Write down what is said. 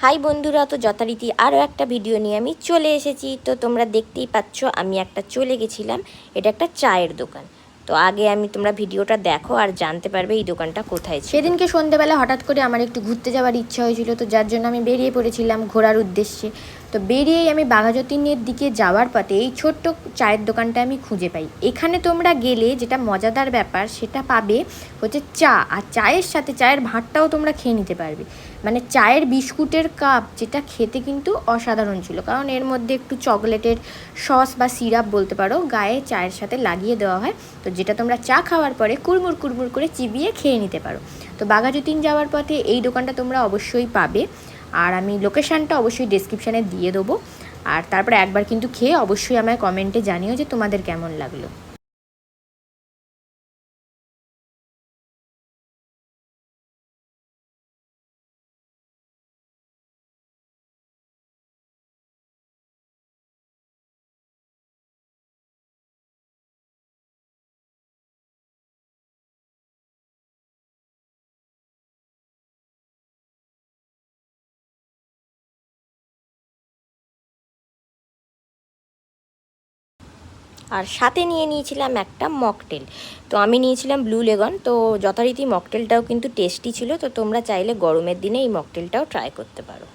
High বন্ধুরা, তো যথারীতি আরও একটা ভিডিও নিয়ে আমি চলে এসেছি। তো তোমরা দেখতেই পাচ্ছ আমি চলে গেছিলাম। এটা একটা চায়ের দোকান। তো আগে তোমরা ভিডিওটা দেখো আর জানতে পারবে এই দোকানটা কোথায় ছিল। সেদিনকে সন্ধ্যেবেলা হঠাৎ করে আমার একটু ঘুরতে যাওয়ার ইচ্ছা হয়েছিল, তো যার জন্য আমি বেরিয়ে পড়েছিলাম ঘোরার উদ্দেশ্যে। তো বেরিয়েই আমি বাঘাযতীনের দিকে যাওয়ার পথে এই ছোট্ট চায়ের দোকানটা আমি খুঁজে পাই। এখানে তোমরা গেলে যেটা মজাদার ব্যাপার সেটা পাবে হচ্ছে চা, আর চায়ের সাথে চায়ের ভাঁটটাও তোমরা খেয়ে নিতে পারবে। মানে চায়ের বিস্কুটের কাপ, যেটা খেতে কিন্তু অসাধারণ ছিল, কারণ এর মধ্যে একটু চকলেটের সস বা সিরাপ বলতে পারো গায়ে চায়ের সাথে লাগিয়ে দেওয়া হয়। তো যেটা তোমরা চা খাওয়ার পরে কুড়মুড় কুড়মুড় করে চিবিয়ে খেয়ে নিতে পারো। তো বাঘাযতীন যাওয়ার পথে এই দোকানটা তোমরা অবশ্যই পাবে, আর আমি লোকেশানটা অবশ্যই ডেসক্রিপশানে দিয়ে দেবো। আর তারপরে একবার কিন্তু খেয়ে অবশ্যই আমায় কমেন্টে জানিও যে তোমাদের কেমন লাগলো। আর সাথে নিয়ে নিয়েছিলাম একটা মকটেল। তো আমি নিয়েছিলাম ব্লু লেগন। তো যথারীতি মকটেলটাও কিন্তু টেস্টি ছিল। তো তোমরা চাইলে গরমের দিনে এই মকটেলটাও ট্রাই করতে পারো।